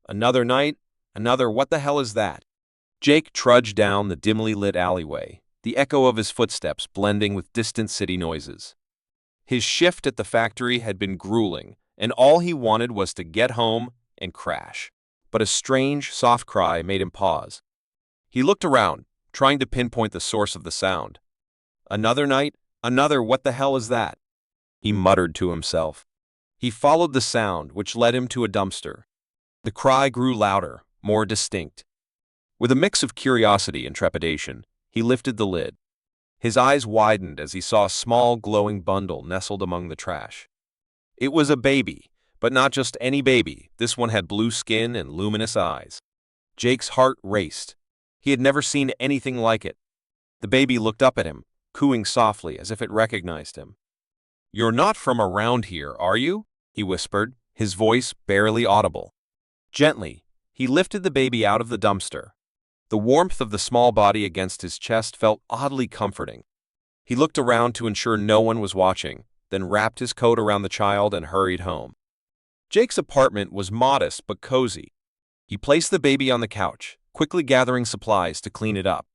Another night, another what the hell is that? Jake trudged down the dimly lit alleyway, the echo of his footsteps blending with distant city noises. His shift at the factory had been grueling, and all he wanted was to get home and crash. But a strange, soft cry made him pause. He looked around, trying to pinpoint the source of the sound. Another night, another what the hell is that? He muttered to himself. He followed the sound, which led him to a dumpster. The cry grew louder, more distinct. With a mix of curiosity and trepidation, he lifted the lid. His eyes widened as he saw a small, glowing bundle nestled among the trash. It was a baby, but not just any baby. This one had blue skin and luminous eyes. Jake's heart raced. He had never seen anything like it. The baby looked up at him, cooing softly as if it recognized him. "You're not from around here, are you?" he whispered, his voice barely audible. Gently, he lifted the baby out of the dumpster. The warmth of the small body against his chest felt oddly comforting. He looked around to ensure no one was watching, then wrapped his coat around the child and hurried home. Jake's apartment was modest but cozy. He placed the baby on the couch, quickly gathering supplies to clean it up.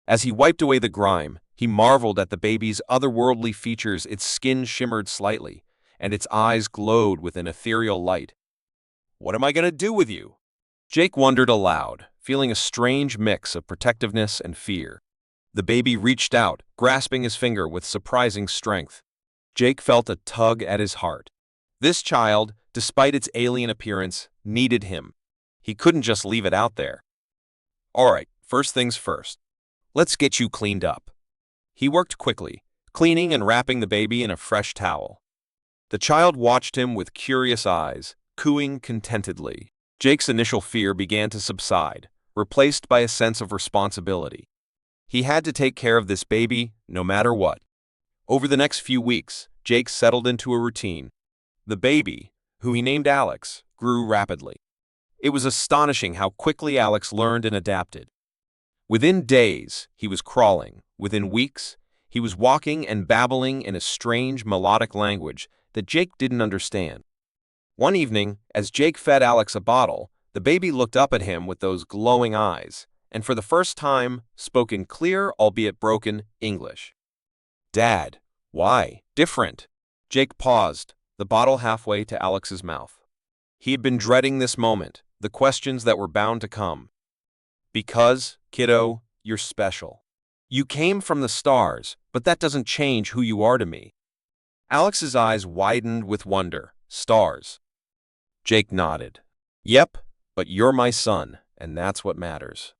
As he wiped away the grime, he marveled at the baby's otherworldly features. Its skin shimmered slightly, and its eyes glowed with an ethereal light. "What am I going to do with you?" Jake wondered aloud, feeling a strange mix of protectiveness and fear. The baby reached out, grasping his finger with surprising strength. Jake felt a tug at his heart. This child, despite its alien appearance, needed him. He couldn't just leave it out there. "All right, first things first. Let's get you cleaned up." He worked quickly, cleaning and wrapping the baby in a fresh towel. The child watched him with curious eyes, cooing contentedly. Jake's initial fear began to subside, replaced by a sense of responsibility. He had to take care of this baby, no matter what. Over the next few weeks, Jake settled into a routine. The baby, who he named Alex, grew rapidly. It was astonishing how quickly Alex learned and adapted. Within days, he was crawling. Within weeks, he was walking and babbling in a strange, melodic language that Jake didn't understand. One evening, as Jake fed Alex a bottle, the baby looked up at him with those glowing eyes, and for the first time, spoke in clear, albeit broken, English. "Dad, why? Different?" Jake paused, the bottle halfway to Alex's mouth. He had been dreading this moment, the questions that were bound to come. "Because, kiddo, you're special. You came from the stars, but that doesn't change who you are to me." Alex's eyes widened with wonder. "Stars?" Jake nodded. "Yep, but you're my son, and that's what matters."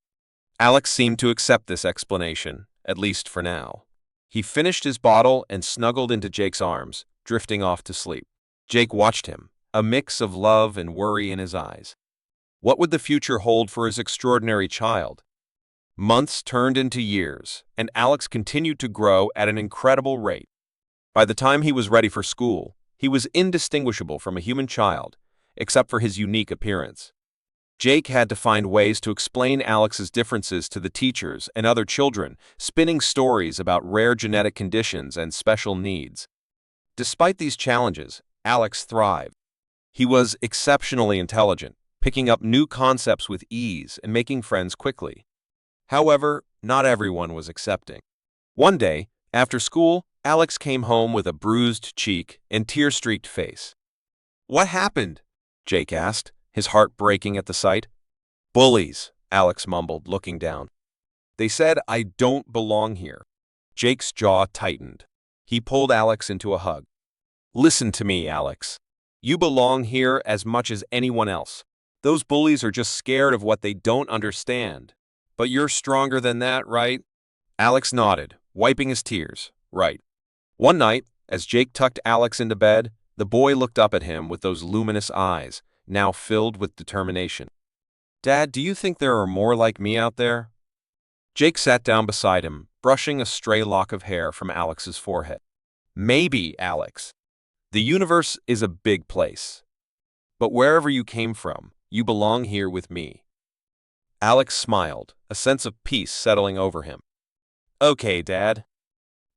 Alex seemed to accept this explanation, at least for now. He finished his bottle and snuggled into Jake's arms, drifting off to sleep. Jake watched him, a mix of love and worry in his eyes. What would the future hold for his extraordinary child? Months turned into years, and Alex continued to grow at an incredible rate. By the time he was ready for school, he was indistinguishable from a human child, except for his unique appearance. Jake had to find ways to explain Alex's differences to the teachers and other children, spinning stories about rare genetic conditions and special needs. Despite these challenges, Alex thrived. He was exceptionally intelligent, picking up new concepts with ease and making friends quickly. However, not everyone was accepting. One day, after school, Alex came home with a bruised cheek and tear-streaked face. "What happened?" Jake asked, his heart breaking at the sight. "Bullies," Alex mumbled, looking down. "They said I don't belong here." Jake's jaw tightened. He pulled Alex into a hug. "Listen to me, Alex. You belong here as much as anyone else. Those bullies are just scared of what they don't understand. But you're stronger than that, right?" Alex nodded, wiping his tears. "Right." One night, as Jake tucked Alex into bed, the boy looked up at him with those luminous eyes, now filled with determination. "Dad, do you think there are more like me out there?" Jake sat down beside him, brushing a stray lock of hair from Alex's forehead. "Maybe, Alex. The universe is a big place. But wherever you came from, you belong here with me." Alex smiled, a sense of peace settling over him. "Okay, Dad."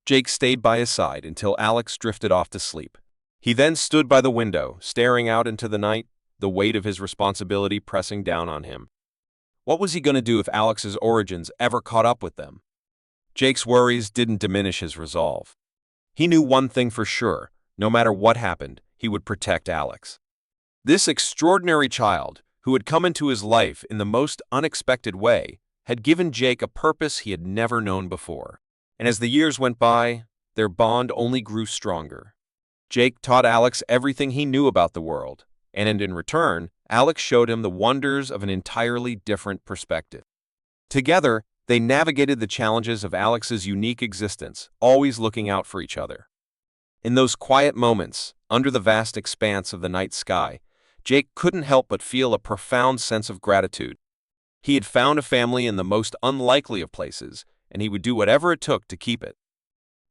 Jake stayed by his side until Alex drifted off to sleep. He then stood by the window, staring out into the night, the weight of his responsibility pressing down on him. What was he going to do if Alex's origins ever caught up with them? Jake's worries didn't diminish his resolve. He knew one thing for sure: no matter what happened, he would protect Alex. This extraordinary child, who had come into his life in the most unexpected way, had given Jake a purpose he had never known before. And as the years went by, their bond only grew stronger. Jake taught Alex everything he knew about the world, and in return, Alex showed him the wonders of an entirely different perspective. Together, they navigated the challenges of Alex's unique existence, always looking out for each other. In those quiet moments, under the vast expanse of the night sky, Jake couldn't help but feel a profound sense of gratitude. He had found a family in the most unlikely of places, and he would do whatever it took to keep it.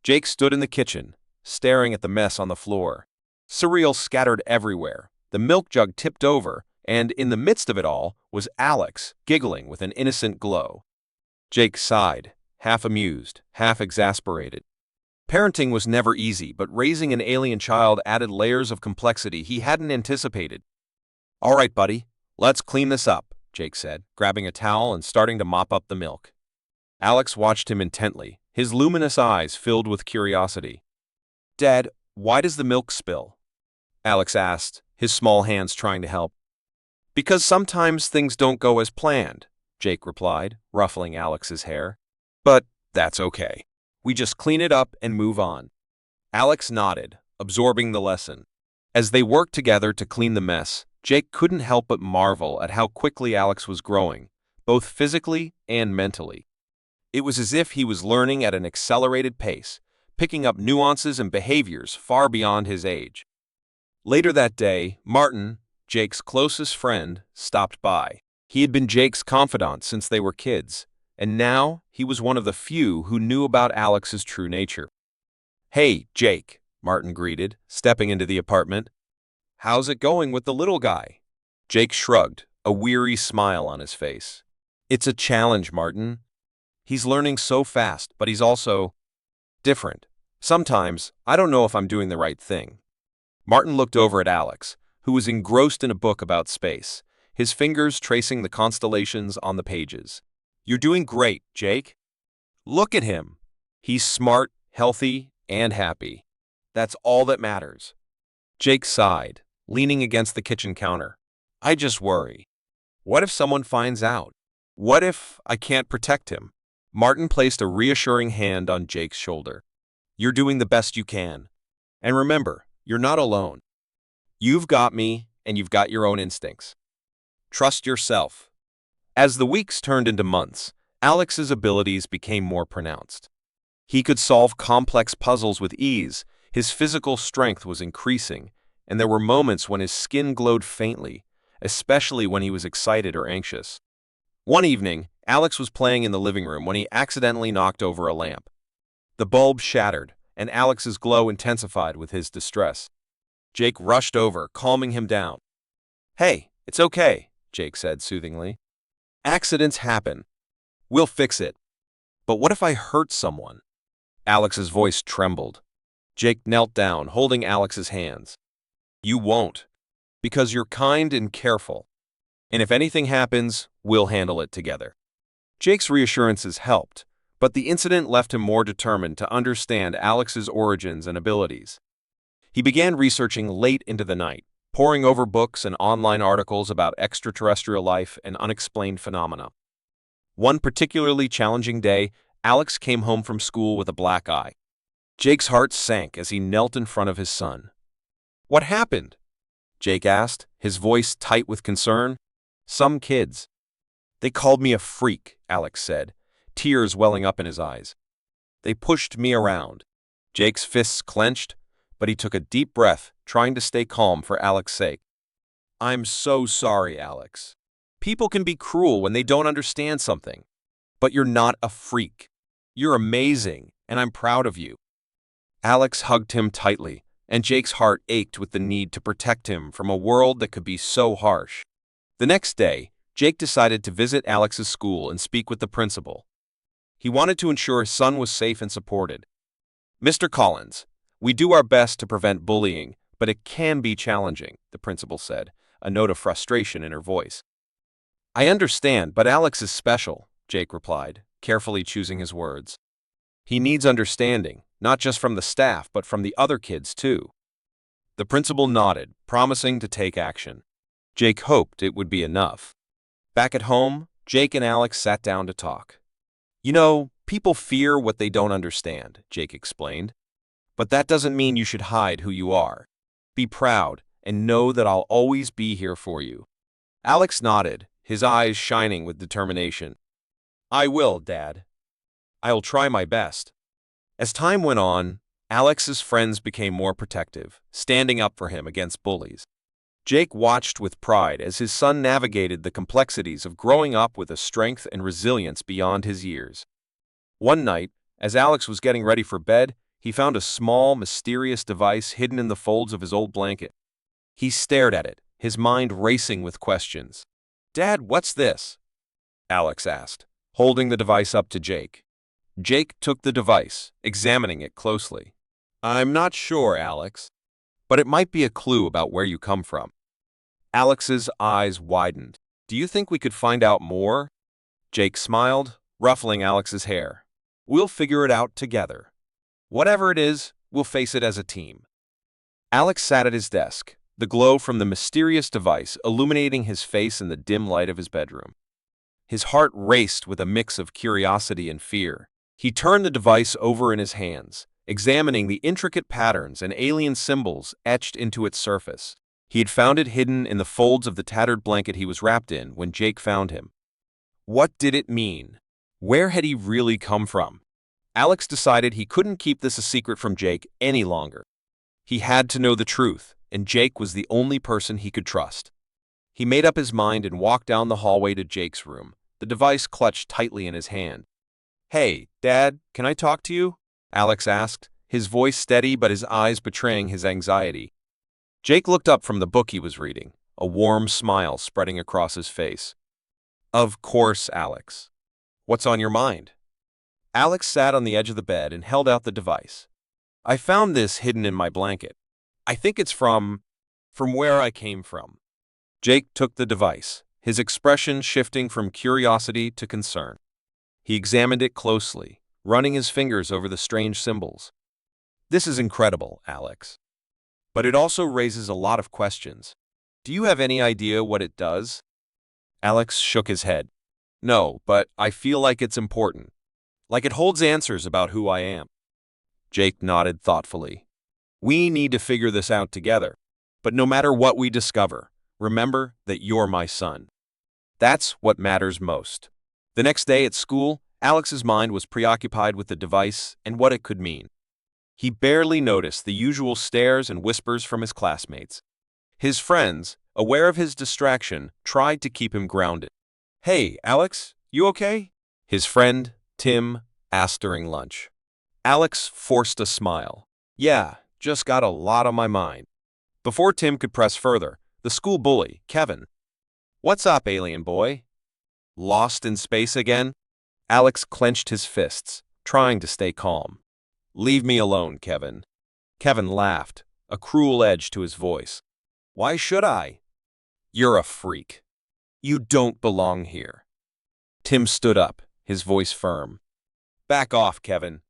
Jake stood in the kitchen, staring at the mess on the floor. Cereal scattered everywhere, the milk jug tipped over, and in the midst of it all was Alex, giggling with an innocent glow. Jake sighed, half amused, half exasperated. Parenting was never easy, but raising an alien child added layers of complexity he hadn't anticipated. "All right, buddy, let's clean this up," Jake said, grabbing a towel and starting to mop up the milk. Alex watched him intently, his luminous eyes filled with curiosity. "Dad, why does the milk spill?" Alex asked, his small hands trying to help. "Because sometimes things don't go as planned," Jake replied, ruffling Alex's hair. "But that's okay. We just clean it up and move on." Alex nodded, absorbing the lesson. As they worked together to clean the mess, Jake couldn't help but marvel at how quickly Alex was growing, both physically and mentally. It was as if he was learning at an accelerated pace, picking up nuances and behaviors far beyond his age. Later that day, Martin, Jake's closest friend, stopped by. He had been Jake's confidant since they were kids, and now he was one of the few who knew about Alex's true nature. "Hey, Jake," Martin greeted, stepping into the apartment. "How's it going with the little guy?" Jake shrugged, a weary smile on his face. "It's a challenge, Martin. He's learning so fast, but he's also different. Sometimes, I don't know if I'm doing the right thing." Martin looked over at Alex, who was engrossed in a book about space, his fingers tracing the constellations on the pages. "You're doing great, Jake. Look at him. He's smart, healthy, and happy. That's all that matters." Jake sighed, leaning against the kitchen counter. "I just worry. What if someone finds out? What if I can't protect him?" Martin placed a reassuring hand on Jake's shoulder. "You're doing the best you can. And remember, you're not alone. You've got me, and you've got your own instincts. Trust yourself." As the weeks turned into months, Alex's abilities became more pronounced. He could solve complex puzzles with ease, his physical strength was increasing, and there were moments when his skin glowed faintly, especially when he was excited or anxious. One evening, Alex was playing in the living room when he accidentally knocked over a lamp. The bulb shattered, and Alex's glow intensified with his distress. Jake rushed over, calming him down. "Hey, it's okay," Jake said soothingly. "Accidents happen. We'll fix it. But what if I hurt someone?" Alex's voice trembled. Jake knelt down, holding Alex's hands. "You won't, because you're kind and careful. And if anything happens, we'll handle it together." Jake's reassurances helped, but the incident left him more determined to understand Alex's origins and abilities. He began researching late into the night, poring over books and online articles about extraterrestrial life and unexplained phenomena. One particularly challenging day, Alex came home from school with a black eye. Jake's heart sank as he knelt in front of his son. "What happened?" Jake asked, his voice tight with concern. "Some kids. They called me a freak," Alex said, tears welling up in his eyes. "They pushed me around." Jake's fists clenched, but he took a deep breath, trying to stay calm for Alex's sake. "I'm so sorry, Alex. People can be cruel when they don't understand something. But you're not a freak. You're amazing, and I'm proud of you." Alex hugged him tightly, and Jake's heart ached with the need to protect him from a world that could be so harsh. The next day, Jake decided to visit Alex's school and speak with the principal. He wanted to ensure his son was safe and supported. "Mr. Collins, we do our best to prevent bullying, but it can be challenging," the principal said, a note of frustration in her voice. I understand, but Alex is special, Jake replied, carefully choosing his words. He needs understanding, not just from the staff, but from the other kids, too. The principal nodded, promising to take action. Jake hoped it would be enough. Back at home, Jake and Alex sat down to talk. You know, people fear what they don't understand, Jake explained. But that doesn't mean you should hide who you are. Be proud, and know that I'll always be here for you. Alex nodded, his eyes shining with determination. I will, Dad. I'll try my best. As time went on, Alex's friends became more protective, standing up for him against bullies. Jake watched with pride as his son navigated the complexities of growing up with a strength and resilience beyond his years. One night, as Alex was getting ready for bed, he found a small, mysterious device hidden in the folds of his old blanket. He stared at it, his mind racing with questions. Dad, what's this? Alex asked, holding the device up to Jake. Jake took the device, examining it closely. I'm not sure, Alex, but it might be a clue about where you come from. Alex's eyes widened. Do you think we could find out more? Jake smiled, ruffling Alex's hair. We'll figure it out together. Whatever it is, we'll face it as a team. Alex sat at his desk, the glow from the mysterious device illuminating his face in the dim light of his bedroom. His heart raced with a mix of curiosity and fear. He turned the device over in his hands, examining the intricate patterns and alien symbols etched into its surface. He had found it hidden in the folds of the tattered blanket he was wrapped in when Jake found him. What did it mean? Where had he really come from? Alex decided he couldn't keep this a secret from Jake any longer. He had to know the truth, and Jake was the only person he could trust. He made up his mind and walked down the hallway to Jake's room, the device clutched tightly in his hand. Hey, Dad, can I talk to you? Alex asked, his voice steady but his eyes betraying his anxiety. Jake looked up from the book he was reading, a warm smile spreading across his face. Of course, Alex. What's on your mind? Alex sat on the edge of the bed and held out the device. I found this hidden in my blanket. I think it's from where I came from. Jake took the device, his expression shifting from curiosity to concern. He examined it closely, running his fingers over the strange symbols. This is incredible, Alex. But it also raises a lot of questions. Do you have any idea what it does? Alex shook his head. No, but I feel like it's important. Like it holds answers about who I am. Jake nodded thoughtfully. We need to figure this out together. But no matter what we discover, remember that you're my son. That's what matters most. The next day at school, Alex's mind was preoccupied with the device and what it could mean. He barely noticed the usual stares and whispers from his classmates. His friends, aware of his distraction, tried to keep him grounded. Hey, Alex, you okay? His friend, Tim, asked during lunch. Alex forced a smile. Yeah, just got a lot on my mind. Before Tim could press further, the school bully, Kevin. What's up, alien boy? Lost in space again? Alex clenched his fists, trying to stay calm. Leave me alone, Kevin. Kevin laughed, a cruel edge to his voice. Why should I? You're a freak. You don't belong here. Tim stood up, his voice firm. Back off, Kevin.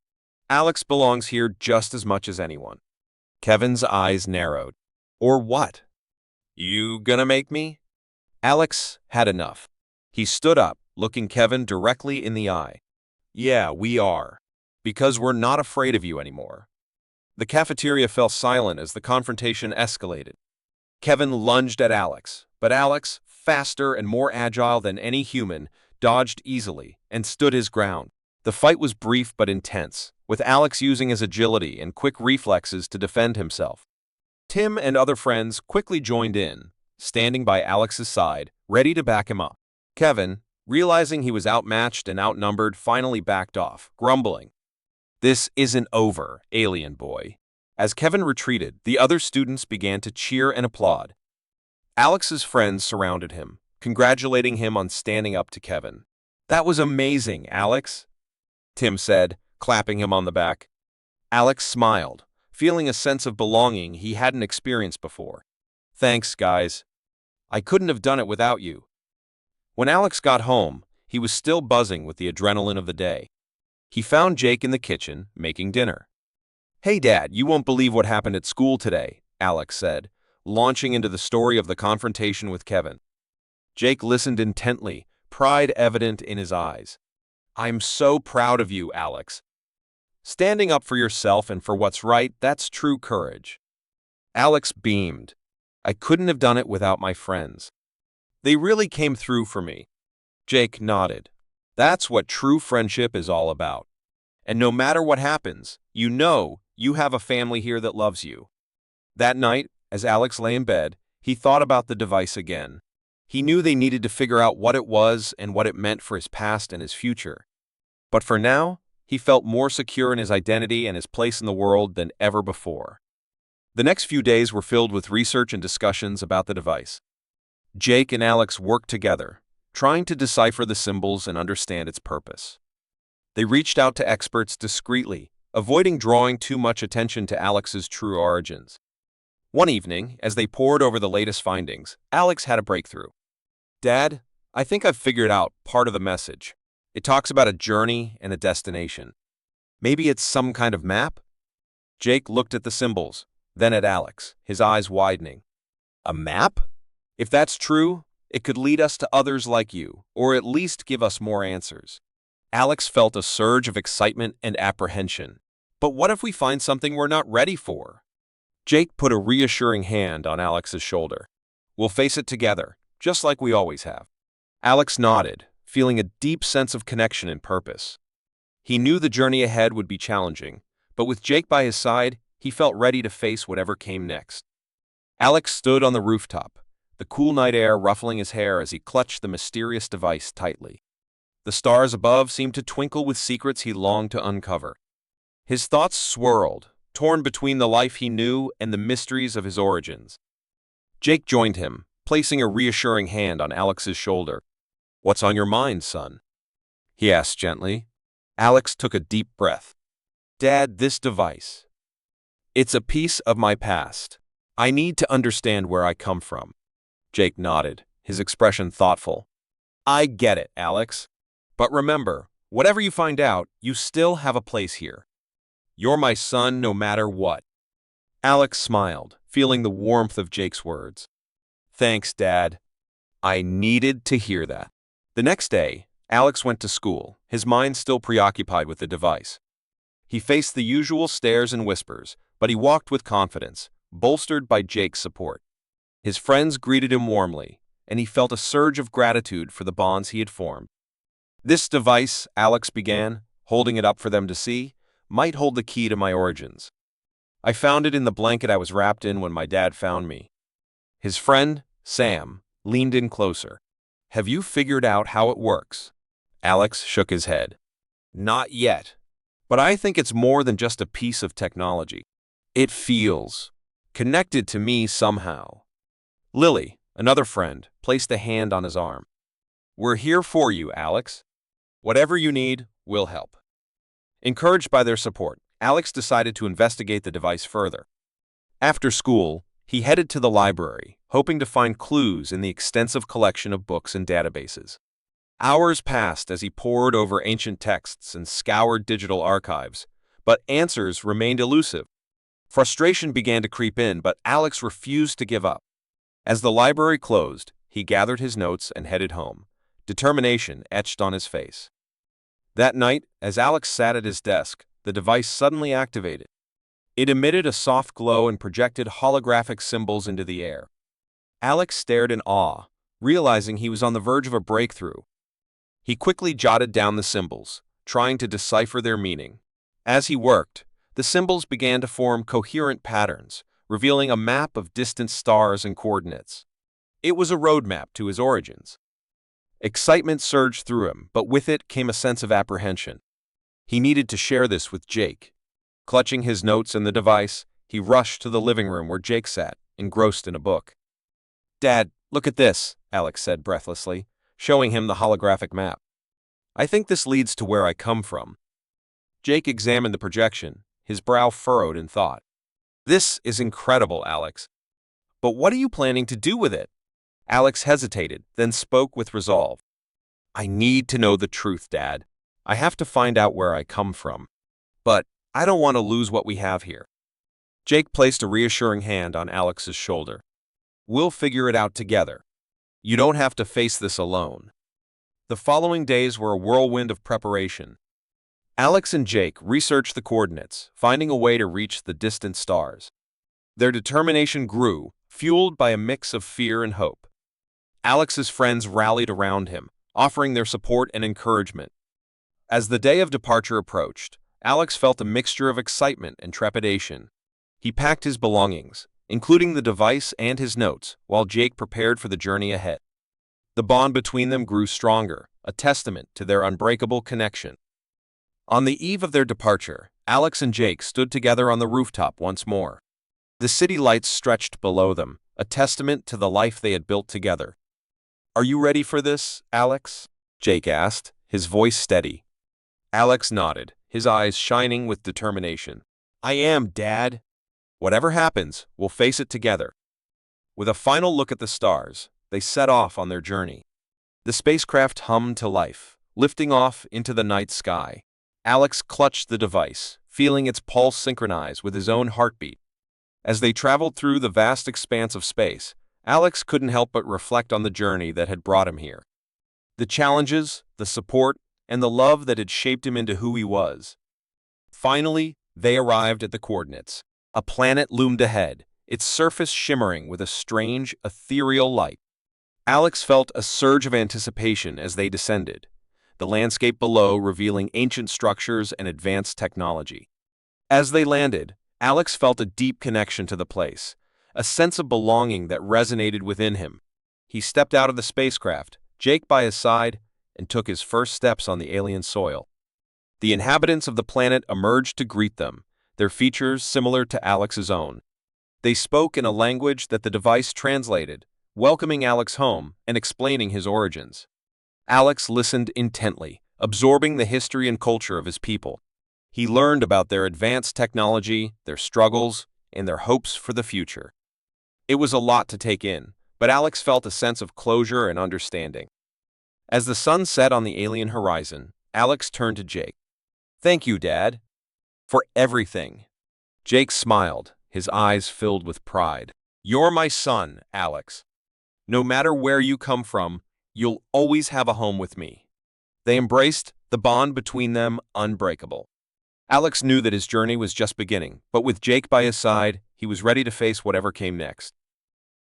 Alex belongs here just as much as anyone. Kevin's eyes narrowed. Or what? You gonna make me? Alex had enough. He stood up, looking Kevin directly in the eye. Yeah, we are. Because we're not afraid of you anymore. The cafeteria fell silent as the confrontation escalated. Kevin lunged at Alex, but Alex, faster and more agile than any human, dodged easily and stood his ground. The fight was brief but intense, with Alex using his agility and quick reflexes to defend himself. Tim and other friends quickly joined in, standing by Alex's side, ready to back him up. Kevin, realizing he was outmatched and outnumbered, finally backed off, grumbling. This isn't over, alien boy. As Kevin retreated, the other students began to cheer and applaud. Alex's friends surrounded him, congratulating him on standing up to Kevin. That was amazing, Alex, Tim said, clapping him on the back. Alex smiled, feeling a sense of belonging he hadn't experienced before. Thanks, guys. I couldn't have done it without you. When Alex got home, he was still buzzing with the adrenaline of the day. He found Jake in the kitchen, making dinner. "Hey, Dad, you won't believe what happened at school today," Alex said, launching into the story of the confrontation with Kevin. Jake listened intently, pride evident in his eyes. "I'm so proud of you, Alex. Standing up for yourself and for what's right, that's true courage." Alex beamed. "I couldn't have done it without my friends. They really came through for me." Jake nodded. "That's what true friendship is all about. And no matter what happens, you know you have a family here that loves you." That night, as Alex lay in bed, he thought about the device again. He knew they needed to figure out what it was and what it meant for his past and his future. But for now, he felt more secure in his identity and his place in the world than ever before. The next few days were filled with research and discussions about the device. Jake and Alex worked together, trying to decipher the symbols and understand its purpose. They reached out to experts discreetly, avoiding drawing too much attention to Alex's true origins. One evening, as they pored over the latest findings, Alex had a breakthrough. "Dad, I think I've figured out part of the message. It talks about a journey and a destination. Maybe it's some kind of map?" Jake looked at the symbols, then at Alex, his eyes widening. "A map? If that's true, it could lead us to others like you, or at least give us more answers." Alex felt a surge of excitement and apprehension. "But what if we find something we're not ready for?" Jake put a reassuring hand on Alex's shoulder. "We'll face it together, just like we always have." Alex nodded, feeling a deep sense of connection and purpose. He knew the journey ahead would be challenging, but with Jake by his side, he felt ready to face whatever came next. Alex stood on the rooftop, the cool night air ruffling his hair as he clutched the mysterious device tightly. The stars above seemed to twinkle with secrets he longed to uncover. His thoughts swirled, torn between the life he knew and the mysteries of his origins. Jake joined him, placing a reassuring hand on Alex's shoulder. "What's on your mind, son?" he asked gently. Alex took a deep breath. "Dad, this device. It's a piece of my past. I need to understand where I come from." Jake nodded, his expression thoughtful. "I get it, Alex. But remember, whatever you find out, you still have a place here. You're my son no matter what." Alex smiled, feeling the warmth of Jake's words. "Thanks, Dad. I needed to hear that." The next day, Alex went to school, his mind still preoccupied with the device. He faced the usual stares and whispers, but he walked with confidence, bolstered by Jake's support. His friends greeted him warmly, and he felt a surge of gratitude for the bonds he had formed. "This device," Alex began, holding it up for them to see, "might hold the key to my origins. I found it in the blanket I was wrapped in when my dad found me." His friend, Sam, leaned in closer. "Have you figured out how it works?" Alex shook his head. "Not yet. But I think it's more than just a piece of technology. It feels connected to me somehow." Lily, another friend, placed a hand on his arm. "We're here for you, Alex. Whatever you need, we'll help." Encouraged by their support, Alex decided to investigate the device further. After school, he headed to the library, hoping to find clues in the extensive collection of books and databases. Hours passed as he pored over ancient texts and scoured digital archives, but answers remained elusive. Frustration began to creep in, but Alex refused to give up. As the library closed, he gathered his notes and headed home, determination etched on his face. That night, as Alex sat at his desk, the device suddenly activated. It emitted a soft glow and projected holographic symbols into the air. Alex stared in awe, realizing he was on the verge of a breakthrough. He quickly jotted down the symbols, trying to decipher their meaning. As he worked, the symbols began to form coherent patterns, revealing a map of distant stars and coordinates. It was a roadmap to his origins. Excitement surged through him, but with it came a sense of apprehension. He needed to share this with Jake. Clutching his notes and the device, he rushed to the living room where Jake sat, engrossed in a book. "Dad, look at this," Alex said breathlessly, showing him the holographic map. "I think this leads to where I come from." Jake examined the projection, his brow furrowed in thought. "This is incredible, Alex. But what are you planning to do with it?" Alex hesitated, then spoke with resolve. I need to know the truth, Dad. I have to find out where I come from. But I don't want to lose what we have here. Jake placed a reassuring hand on Alex's shoulder. We'll figure it out together. You don't have to face this alone. The following days were a whirlwind of preparation. Alex and Jake researched the coordinates, finding a way to reach the distant stars. Their determination grew, fueled by a mix of fear and hope. Alex's friends rallied around him, offering their support and encouragement. As the day of departure approached, Alex felt a mixture of excitement and trepidation. He packed his belongings, including the device and his notes, while Jake prepared for the journey ahead. The bond between them grew stronger, a testament to their unbreakable connection. On the eve of their departure, Alex and Jake stood together on the rooftop once more. The city lights stretched below them, a testament to the life they had built together. Are you ready for this, Alex? Jake asked, his voice steady. Alex nodded, his eyes shining with determination. I am, Dad. Whatever happens, we'll face it together. With a final look at the stars, they set off on their journey. The spacecraft hummed to life, lifting off into the night sky. Alex clutched the device, feeling its pulse synchronize with his own heartbeat. As they traveled through the vast expanse of space, Alex couldn't help but reflect on the journey that had brought him here. The challenges, the support, and the love that had shaped him into who he was. Finally, they arrived at the coordinates. A planet loomed ahead, its surface shimmering with a strange, ethereal light. Alex felt a surge of anticipation as they descended, the landscape below revealing ancient structures and advanced technology. As they landed, Alex felt a deep connection to the place, a sense of belonging that resonated within him. He stepped out of the spacecraft, Jake by his side, and took his first steps on the alien soil. The inhabitants of the planet emerged to greet them, their features similar to Alex's own. They spoke in a language that the device translated, welcoming Alex home and explaining his origins. Alex listened intently, absorbing the history and culture of his people. He learned about their advanced technology, their struggles, and their hopes for the future. It was a lot to take in, but Alex felt a sense of closure and understanding. As the sun set on the alien horizon, Alex turned to Jake. Thank you, Dad, for everything. Jake smiled, his eyes filled with pride. You're my son, Alex. No matter where you come from, you'll always have a home with me. They embraced, the bond between them unbreakable. Alex knew that his journey was just beginning, but with Jake by his side, he was ready to face whatever came next.